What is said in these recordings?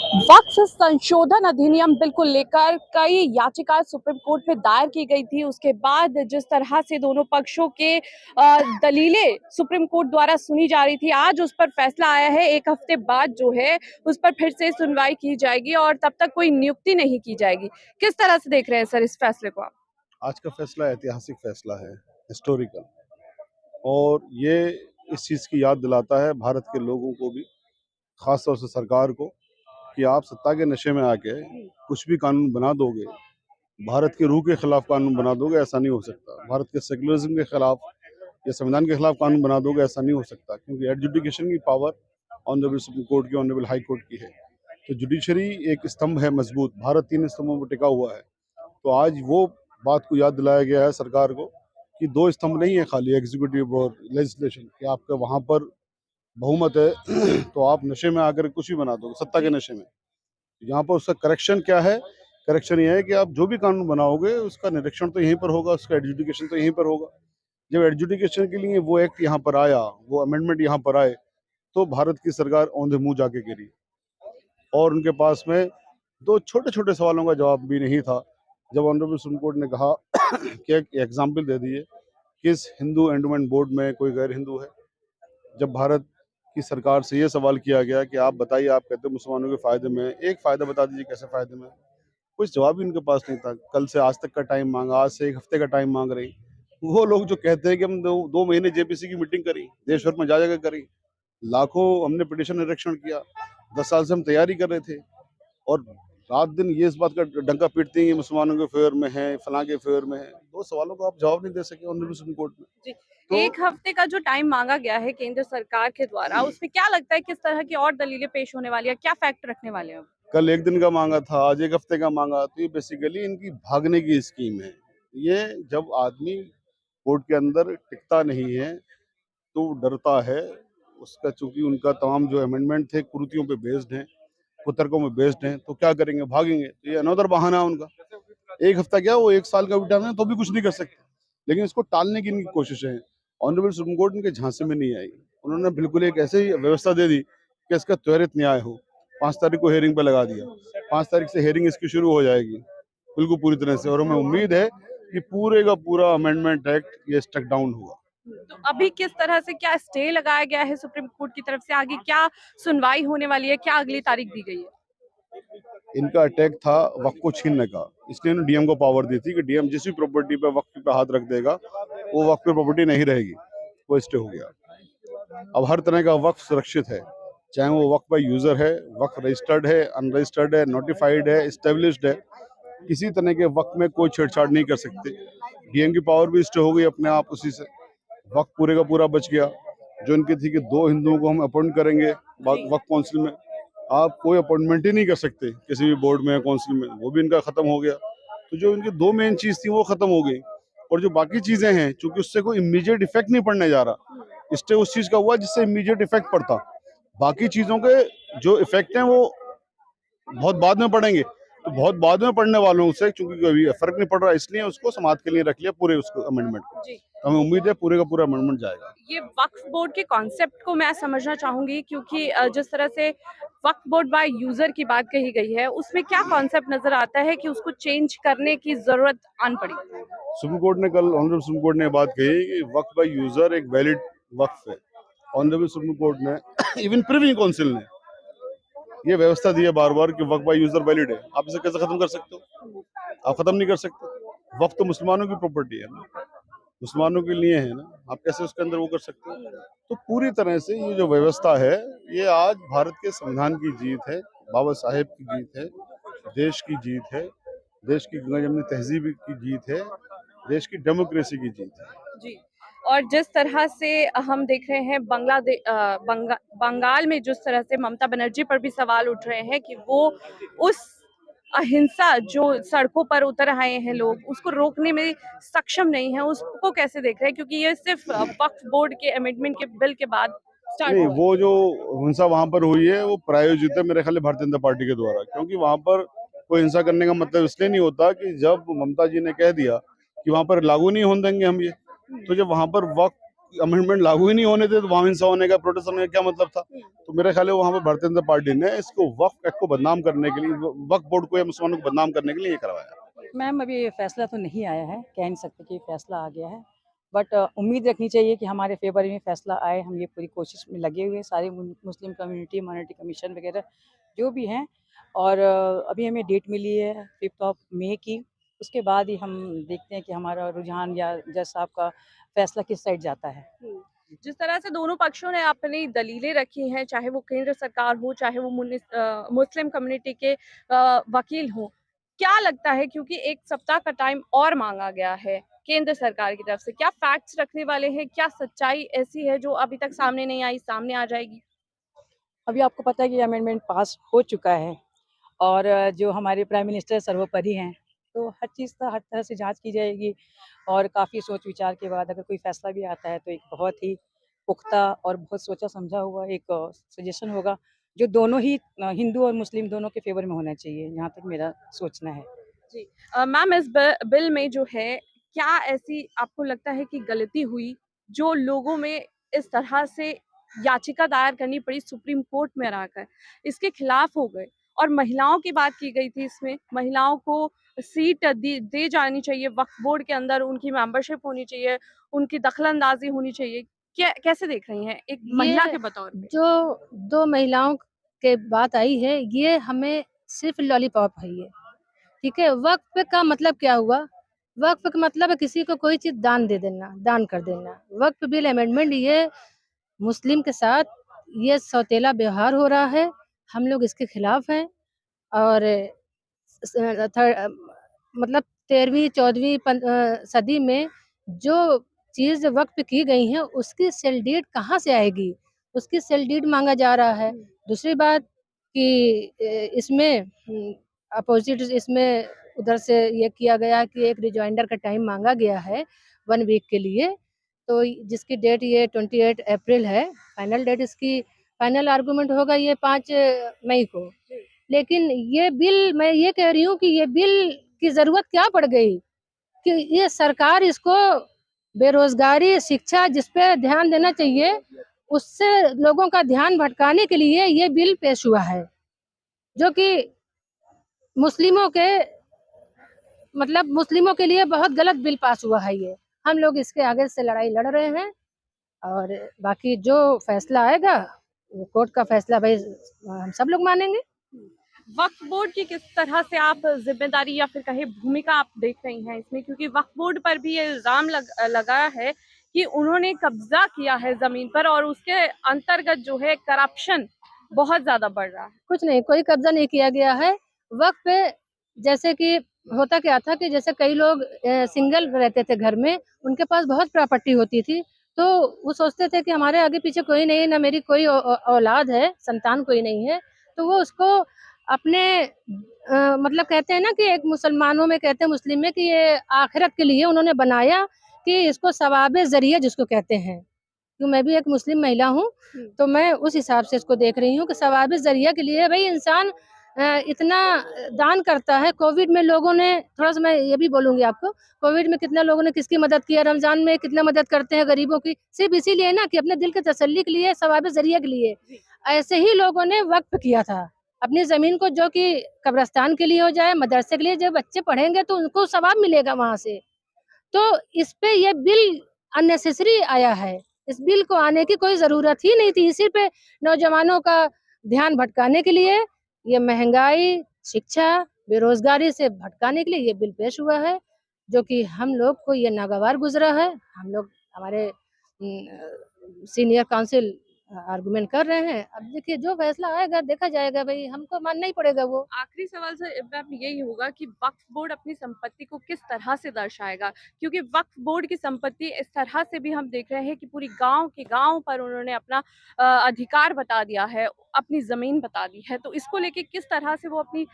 वक्फ संशोधन अधिनियम बिल को लेकर कई याचिकाएं सुप्रीम कोर्ट में दायर की गई थी। उसके बाद जिस तरह से दोनों पक्षों के दलीलें सुप्रीम कोर्ट द्वारा सुनी जा रही थी, आज उस पर फैसला आया है। एक हफ्ते बाद जो है उस पर फिर से सुनवाई की जाएगी और तब तक कोई नियुक्ति नहीं की जाएगी। किस तरह से देख रहे हैं सर इस फैसले को आप? आज का फैसला ऐतिहासिक फैसला है, हिस्टोरिकल, और ये इस चीज़ की याद दिलाता है भारत के लोगों को भी, खास तौर से सरकार को, कि आप सत्ता के नशे में आके कुछ भी कानून बना दोगे, भारत के रूह के खिलाफ कानून बना दोगे, ऐसा नहीं हो सकता। भारत के सेकुलरिज्म के खिलाफ या संविधान के खिलाफ कानून बना दोगे, ऐसा नहीं हो सकता, क्योंकि एडजुडिकेशन की पावर ऑनरेबल सुप्रीम कोर्ट की, ऑनरेबल हाई कोर्ट की है। तो जुडिशरी एक स्तंभ है मजबूत, भारत 3 स्तंभों पर टिका हुआ है। तो आज वो बात को याद दिलाया गया है सरकार को कि 2 स्तंभ नहीं है खाली, एग्जीक्यूटिव और लेजिस्लेशन, कि आपका वहाँ पर बहुमत है तो आप नशे में आकर कुछ भी बना दोगे, सत्ता के नशे में। यहाँ पर उसका करेक्शन क्या है? करेक्शन ये है कि आप जो भी कानून बनाओगे उसका निरीक्षण तो यहीं पर होगा, उसका एडजुडिकेशन तो यहीं पर होगा। जब एडजुडिकेशन के लिए वो एक्ट यहाँ पर आया, वो अमेंडमेंट यहाँ पर आए, तो भारत की सरकार औंधे मुंह जाके गिरी और उनके पास में 2 छोटे-छोटे सवालों का जवाब भी नहीं था। जब ऑनरेबल सुप्रीम कोर्ट ने कहा कि एक एग्जाम्पल दे दिए, किस हिंदू एंडोमेंट बोर्ड में कोई गैर हिंदू है? जब भारत की सरकार से ये सवाल किया गया कि आप बताइए, आप कहते हो मुसलमानों के फ़ायदे में, एक फ़ायदा बता दीजिए कैसे फ़ायदे में? कुछ जवाब ही उनके पास नहीं था। कल से आज तक का टाइम माँगा, आज से 1 हफ्ते का टाइम माँग रही। वो लोग जो कहते हैं कि हम 2 महीने जेपीसी की मीटिंग करी, देश भर में जा-जा के करी, लाखों हमने पिटीशन निरीक्षण किया, 10 साल से हम तैयारी कर रहे थे, और रात दिन ये इस बात का डंका पीटती हैं कि मुसलमानों के फेवर में है, फलां के फेवर में है। 2 सवालों का आप जवाब नहीं दे सके ऑनरेबल सुप्रीम कोर्ट में। जी, तो एक हफ्ते का जो टाइम मांगा गया है केंद्र सरकार के द्वारा, उसमें क्या लगता है किस तरह की और दलीलें पेश होने वाली है? क्या फैक्ट रखने वाले हैं? कल 1 दिन का माँगा था, आज 1 हफ्ते का माँगा, तो ये बेसिकली इनकी भागने की स्कीम है। ये जब आदमी कोर्ट के अंदर टिकता नहीं है, तो डरता है। उसका चूँकि उनका तमाम जो अमेंडमेंट थे कुरीतियों पे बेस्ड हैं, कुतर्कों में बेस्ड हैं, तो क्या करेंगे? भागेंगे। तो ये अनदर बहाना है उनका। 1 हफ्ता क्या, वो 1 साल का भी टाइम है तो भी कुछ नहीं कर सकते। लेकिन इसको टालने की इनकी कोशिशें हैं। ऑनरेबल सुप्रीम कोर्ट इनके झांसे में नहीं आई। उन्होंने बिल्कुल एक ऐसी व्यवस्था दे दी कि इसका त्वरित न्याय हो। 5 तारीख को हियरिंग पे लगा दिया। 5 तारीख से हियरिंग इसकी शुरू हो जाएगी, बिल्कुल पूरी तरह से, और हमें उम्मीद है कि पूरे का पूरा अमेंडमेंट एक्ट ये स्टक डाउन होगा। तो अभी किस तरह से क्या स्टे लगाया गया है सुप्रीम कोर्ट की तरफ से? आगे क्या सुनवाई होने वाली है? क्या अगली तारीख दी गई है? इनका अटैक था वक्फ को छीनने का, इसलिए इन्होंने डीएम को पावर दी थी कि डीएम जिस भी प्रॉपर्टी पे वक्फ पे हाथ रख देगा, वो वक्फ पे प्रॉपर्टी नहीं रहेगी। वो स्टे हो गया। अब हर तरह का वक्फ सुरक्षित है, चाहे वो वक्फ बाय यूजर है, वक्फ रजिस्टर्ड है, अनरजिस्टर्ड है, नोटिफाइड है, एस्टेब्लिश्ड है, किसी तरह के वक्फ में कोई छेड़छाड़ नहीं कर सकते। डीएम की पावर भी स्टे हो गई अपने आप उसी से। वक्त पूरे का पूरा बच गया। जो इनकी थी कि 2 हिंदुओं को हम अपॉइंट करेंगे वक्त काउंसिल में, आप कोई अपॉइंटमेंट ही नहीं कर सकते किसी भी बोर्ड में या काउंसिल में, वो भी इनका खत्म हो गया। तो जो इनकी 2 मेन चीज थी वो खत्म हो गई, और जो बाकी चीजें हैं, चूंकि उससे कोई इमीडिएट इफेक्ट नहीं पड़ने जा रहा, इससे उस चीज का हुआ जिससे इमीडिएट इफेक्ट पड़ता। बाकी चीजों के जो इफेक्ट हैं वो बहुत बाद में पड़ेंगे, तो बहुत बाद में पड़ने वालों से चूंकि अभी फर्क नहीं पड़ रहा, इसलिए उसको समाप्त के लिए रख लिया पूरे उसको अमेंडमेंट को। तो हमें उम्मीद है पूरे का पूरा अमेंडमेंट जाएगा। ये वक्फ बोर्ड के कॉन्सेप्ट को मैं समझना चाहूंगी, क्योंकि जिस तरह से वक्फ बोर्ड बाय यूजर की बात कही गई है, उसमें क्या कॉन्सेप्ट नजर आता है कि उसको चेंज करने की जरूरत आन पड़ी? सुप्रीम कोर्ट ने कल, ऑनरेबल सुप्रीम कोर्ट ने बात कही कि वक्फ बाय यूजर एक वैलिड वक्फ है। ऑनरेबल सुप्रीम कोर्ट ने इवन प्रीवी काउंसिल ने ये व्यवस्था दी है बार बार कि वक्फ बाय यूजर वैलिड है। आप इसे कैसे खत्म कर सकते हो? आप खत्म नहीं कर सकते। वक्फ तो मुसलमानों की प्रॉपर्टी है ना, मुसलमानों के लिए है ना, आप कैसे उसके अंदर वो कर सकते हो? तो पूरी तरह से ये जो व्यवस्था है, ये आज भारत के संविधान की जीत है, बाबा साहेब की जीत है, देश की जीत है, देश की गंगा जमनी तहजीब की जीत है, देश की डेमोक्रेसी की जीत है। जी। और जिस तरह से हम देख रहे हैं बंगाल में जिस तरह से ममता बनर्जी पर भी सवाल उठ रहे हैं कि वो उस अहिंसा जो सड़कों पर उतर आए हैं लोग, उसको रोकने में सक्षम नहीं है, उसको कैसे देख रहे हैं? क्योंकि ये सिर्फ वक्फ बोर्ड के अमेंडमेंट के बिल के बाद स्टार्ट नहीं, हुआ है। वो जो हिंसा वहां पर हुई है वो प्रायोजित है मेरे ख्याल से भारतीय जनता पार्टी के द्वारा, क्योंकि वहां पर कोई हिंसा करने का मतलब इसलिए नहीं होता कि जब ममता जी ने कह दिया कि वहां पर लागू नहीं होने देंगे हम ये, तो जब वहां पर वक्त अमेंडमेंट लागू ही नहीं होने थे तो वहाँ हिंसा होने का, प्रोटेस्ट होने का क्या मतलब था। तो मेरा ख्याल है वहाँ पर भारतीय जनता पार्टी ने इसको वक्फ एक्ट को बदनाम करने के लिए, वक्फ बोर्ड को या मुसलमानों को बदनाम करने के लिए ये करवाया। मैम अभी ये फैसला तो नहीं आया है, कह नहीं सकते कि फैसला आ गया है, बट उम्मीद रखनी चाहिए कि हमारे फेवर में फैसला आए। हम ये पूरी कोशिश में लगे हुए हैं, सारे मुस्लिम कम्युनिटी, माइनॉरिटी कमीशन वगैरह जो भी हैं। और अभी हमें डेट मिली है 5 मई की। उसके बाद ही हम देखते हैं कि हमारा रुझान या जज साहब का फैसला किस साइड जाता है। जिस तरह से दोनों पक्षों ने अपनी दलीलें रखी हैं, चाहे वो केंद्र सरकार हो, चाहे वो मुस्लिम कम्युनिटी के वकील हों, क्या लगता है, क्योंकि 1 सप्ताह का टाइम और मांगा गया है केंद्र सरकार की तरफ से, क्या फैक्ट्स रखने वाले हैं, क्या सच्चाई ऐसी है जो अभी तक सामने नहीं आई, सामने आ जाएगी? अभी आपको पता है कि अमेंडमेंट पास हो चुका है और जो हमारे प्राइम मिनिस्टर सर्वोपरि हैं, तो हर चीज़ का हर तरह से जांच की जाएगी और काफ़ी सोच विचार के बाद अगर कोई फैसला भी आता है तो एक बहुत ही पुख्ता और बहुत सोचा समझा हुआ एक सजेशन होगा जो दोनों ही हिंदू और मुस्लिम दोनों के फेवर में होना चाहिए, यहाँ तक मेरा सोचना है। जी। मैम, इस बिल में जो है, क्या ऐसी आपको लगता है कि गलती हुई जो लोगों में इस तरह से याचिका दायर करनी पड़ी सुप्रीम कोर्ट में आकर, इसके खिलाफ हो गए? और महिलाओं की बात की गई थी इसमें, महिलाओं को सीट दे जानी चाहिए वक्फ बोर्ड के अंदर, उनकी मेंबरशिप होनी चाहिए, उनकी दखलंदाजी होनी चाहिए। क्या कैसे देख रही हैं एक महिला ये के बतौर पे? जो 2 महिलाओं के बात आई है, ये हमें सिर्फ़ लॉलीपॉप है ये, ठीक है? वक़्फ़ का मतलब क्या हुआ? वक़्फ़ का मतलब है किसी को कोई चीज़ दान दे देना, दान कर देना। वक़्फ़ बिल अमेंडमेंट ये मुस्लिम के साथ ये सौतेला व्यवहार हो रहा है, हम लोग इसके खिलाफ हैं और मतलब 13वीं 14वीं सदी में जो चीज़ वक़्फ़ की गई हैं, उसकी सेल डीड कहाँ से आएगी? उसकी सेल डीड माँगा जा रहा है। दूसरी बात कि इसमें अपोज़िट इसमें उधर से ये किया गया कि एक रिजॉइंडर का टाइम माँगा गया है 1 वीक के लिए, तो जिसकी डेट ये 28 अप्रैल है, फाइनल डेट इसकी फाइनल आर्गुमेंट होगा ये 5 मई को। लेकिन ये बिल मैं ये कह रही हूँ कि ये बिल की ज़रूरत क्या पड़ गई कि ये सरकार इसको बेरोज़गारी, शिक्षा जिस पे ध्यान देना चाहिए, उससे लोगों का ध्यान भटकाने के लिए ये बिल पेश हुआ है, जो कि मुस्लिमों के मतलब मुस्लिमों के लिए बहुत गलत बिल पास हुआ है ये। हम लोग इसके आगे से लड़ाई लड़ रहे हैं और बाकी जो फैसला आएगा, वो कोर्ट का फैसला भई हम सब लोग मानेंगे। वक्फ बोर्ड की किस तरह से आप जिम्मेदारी या फिर कहे भूमिका आप देख रही हैं इसमें, क्योंकि वक्फ बोर्ड पर भी ये इल्जाम लगाया है कि उन्होंने कब्जा किया है जमीन पर और उसके अंतर्गत जो है करप्शन बहुत ज्यादा बढ़ रहा है। कुछ नहीं, कोई कब्ज़ा नहीं किया गया है। वक़्फ़ पे जैसे कि होता क्या था कि जैसे कई लोग सिंगल रहते थे घर में, उनके पास बहुत प्रॉपर्टी होती थी, तो वो सोचते थे कि हमारे आगे-पीछे कोई नहीं, ना मेरी कोई औलाद है, संतान कोई नहीं है, तो वो उसको अपने मतलब कहते हैं ना कि एक मुसलमानों में कहते हैं, मुस्लिम में कि ये आखिरत के लिए उन्होंने बनाया कि इसको सवाब-ए-ज़रिया जिसको कहते हैं। तो मैं भी एक मुस्लिम महिला हूँ, तो मैं उस हिसाब से इसको देख रही हूँ कि सवाब-ए-ज़रिया के लिए भई इंसान इतना दान करता है। कोविड में लोगों ने थोड़ा-सा मैं ये भी बोलूँगी आपको, कोविड में कितने लोगों ने किसकी मदद की है, रमज़ान में कितना मदद करते हैं गरीबों की, सिर्फ़ इसीलिए ना कि अपने दिल की तसल्ली के लिए, सवाब-ए-ज़रिया के लिए। ऐसे ही लोगों ने वक़्फ़ किया था, अपनी ज़मीन को जो कि कब्रिस्तान के लिए हो जाए, मदरसे के लिए, जब बच्चे पढ़ेंगे तो उनको सवाब मिलेगा वहाँ से। तो इस पे ये बिल अननेसेसरी आया है। इस बिल को आने की कोई ज़रूरत ही नहीं थी। इसी पे नौजवानों का ध्यान भटकाने के लिए ये महँगाई, शिक्षा, बेरोज़गारी से भटकाने के लिए ये बिल पेश हुआ है, जो कि हम लोग को ये नागवार गुज़रा है। हम लोग हमारे सीनियर काउंसिल आर्गुमेंट कर रहे हैं। अब देखिए जो फैसला आएगा देखा जाएगा भई, हमको मानना ही पड़ेगा वो। आखिरी सवाल से मैम यही होगा कि वक्फ बोर्ड अपनी संपत्ति को किस तरह से दर्शाएगा, क्योंकि वक्फ बोर्ड की संपत्ति इस तरह से भी हम देख रहे हैं कि पूरी गांव के गांव पर उन्होंने अपना अधिकार बता दिया है, अपनी जमीन बता दी है, तो इसको लेके किस तरह से वो अपनी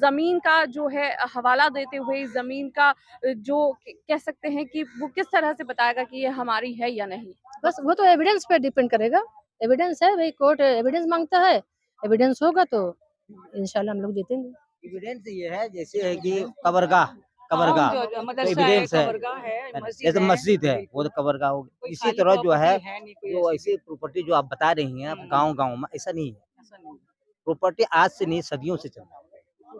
जमीन का जो है हवाला देते हुए जमीन का जो कह सकते हैं कि वो किस तरह से बताएगा कि ये हमारी है या नहीं? बस वो तो एविडेंस पे डिपेंड करेगा। एविडेंस है भई, कोर्ट एविडेंस माँगता है, एविडेंस होगा तो इंशाल्लाह हम लोग जीतेंगे। एविडेंस ये है जैसे है कि कब्रगाह कबरगाह जो मदरसा है, एविडेंस है, कबरगाह है, मस्जिद जैसे है, मस्जिद है वो बिल्कुल। तो कबरगाह हो गई। कोई इसी खाली तरह जो है प्रॉपर्टी है नहीं कोई जो ऐसी। ऐसी प्रॉपर्टी जो आप बता रही हैं हुँ। गाँव-गाँव में, ऐसा नहीं है। ऐसा नहीं है। प्रॉपर्टी आज से नहीं सदियों से चल रहा है।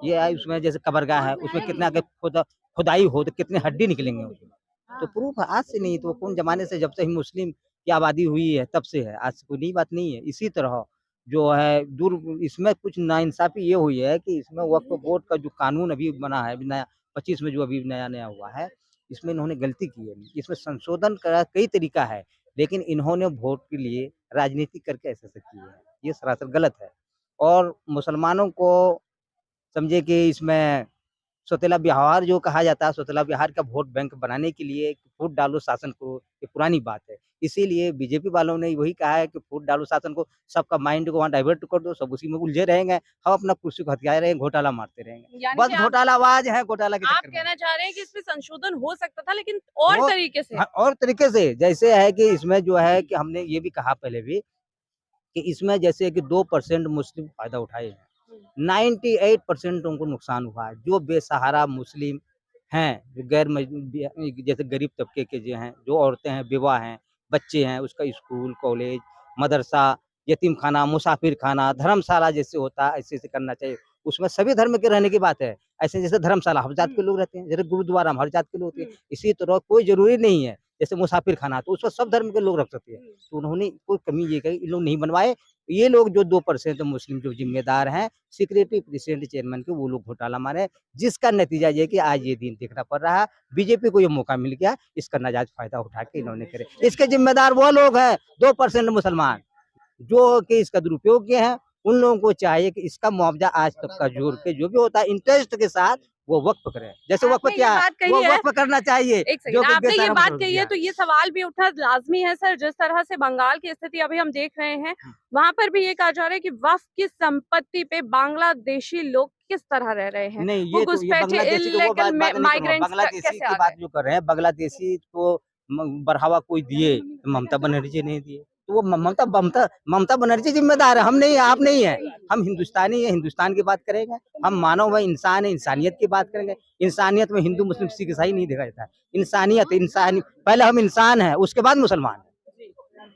ये है उसमें जैसे कबरगाह है उसमें कितना के खुदाई हो तो कितने हड्डी निकलेंगे उसमें। तो प्रूफ है आज से नहीं तो कौन जमाने से जब से ही मुस्लिम की आबादी हुई है तब से है, आज से कोई नई बात नहीं है। इसी तरह जो है इसमें कुछ नाइंसाफ़ी ये हुई है कि इसमें वक्फ बोर्ड का जो कानून अभी बना है अभी नया 25 में जो अभी नया-नया हुआ है, इसमें इन्होंने गलती की है। इसमें संशोधन का कई तरीका है, लेकिन इन्होंने वोट के लिए राजनीति करके ऐसे-ऐसे की है। ये सरासर गलत है और मुसलमानों को समझिए कि इसमें सौतेला बिहार जो कहा जाता है, सौतेला बिहार का वोट बैंक बनाने के लिए वोट डालो शासन को, ये पुरानी बात है। इसीलिए बीजेपी वालों ने वही कहा है कि वोट डालो शासन को, सबका माइंड को वहाँ डाइवर्ट कर दो, सब उसी में उलझे रहेंगे, हम अपना कुर्सी को हथियाए रहेंगे, घोटाला मारते रहेंगे। यानी बस कि आप घोटालाबाज हैं, घोटाला के आप चक्कर में। कहना चाह रहे हैं कि इसमें संशोधन हो सकता था लेकिन और वो तरीके से। हाँ, और तरीके से जैसे है कि इसमें जो है कि हमने ये भी कहा पहले भी कि इसमें जैसे कि 2% मुस्लिम फ़ायदा उठाए हैं। 98% उनको नुकसान हुआ है। जो बेसहारा मुस्लिम हैं, जो जैसे गरीब तबके के जो हैं, जो औरतें हैं, विधवा हैं, बच्चे हैं, उसका स्कूल, कॉलेज, मदरसा, यतीमखाना, मुसाफिर-खाना, धर्मशाला जैसे होता है, ऐसे-ऐसे करना चाहिए। उसमें सभी धर्म के रहने की बात है। ऐसे जैसे धर्मशाला हर जात के लोग रहते हैं, जैसे गुरुद्वारा में हर जात के लोग होते हैं। इसी तरह कोई ज़रूरी नहीं है, जैसे मुसाफिर-खाना तो उसमें सब धर्म के लोग रख सकते हैं। तो उन्होंने कोई कमी ये कही, इन लोग नहीं बनवाए। ये लोग जो 2% मुस्लिम जो ज़िम्मेदार हैं, सेक्रेटरी, प्रेसिडेंट, चेयरमैन के वो लोग घोटाला मारे, जिसका नतीजा ये है कि आज ये दिन देखना पड़ रहा है। बीजेपी को ये मौका मिल गया, इसका नाजायज़ फ़ायदा उठा के इन्होंने करे। इसके ज़िम्मेदार वो लोग हैं, 2% मुसलमान, जो कि इसका दुरुपयोग किए हैं। उन लोगों को चाहिए कि इसका मुआवज़ा आज तक का जोड़ के जो भी होता है इंटरेस्ट के साथ वो वक़्फ़ करें। जैसे वक़्फ़ आपने ये क्या है, बात कही वो है वक़्फ़ करना चाहिए, एक जो सेकंड कि आपने ये बेसहारा बात मुसलमान कही है दिया। तो ये सवाल भी उठना लाजमी है सर जिस तरह से बंगाल की स्थिति अभी हम देख रहे हैं वहां पर भी ये कहा जा रहा है कि वक्फ की संपत्ति पे बांग्लादेशी लोग किस तरह रह रहे हैं नहीं, वो ये तो ये घुसपैठे बांग्लादेशी की वो बात इल्लीगल बात नहीं करूँगा। माइग्रेंट्स बांग्लादेशी कैसे की आ बात गए जो कर रहे हैं, बांग्लादेशी को बढ़ावा कोई दिए, ममता बनर्जी ने दिए। तो वो ममता ममता ममता बनर्जी ज़िम्मेदार है, हम नहीं है, आप नहीं है। हम हिंदुस्तानी हैं, हिंदुस्तान की बात करेंगे। हम मानव हैं, इंसान हैं, इंसानियत की बात करेंगे। इंसानियत में हिंदू, मुस्लिम, सिख, ईसाई नहीं देखा जाता है। इंसानियत पहले हम इंसान हैं, उसके बाद मुसलमान हैं,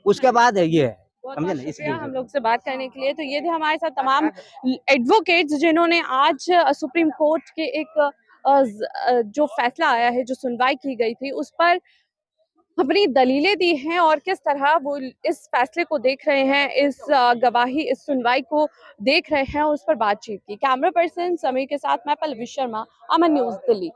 उसके बाद ये है। बहुत समझे बहुत ना? शुक्रिया इसलिए हम लोग से बात करने के लिए तो ये थे हमारे साथ तमाम एडवोकेट्स जिन्होंने आज सुप्रीम कोर्ट के एक जो फैसला आया है जो सुनवाई की गई थी उस पर अपनी दलीलें दी हैं और किस तरह वो इस फैसले को देख रहे हैं इस गवाही इस सुनवाई को देख रहे हैं उस पर बातचीत की कैमरा पर्सन समीर के साथ मैं पल्लवी शर्मा अमन न्यूज़ दिल्ली।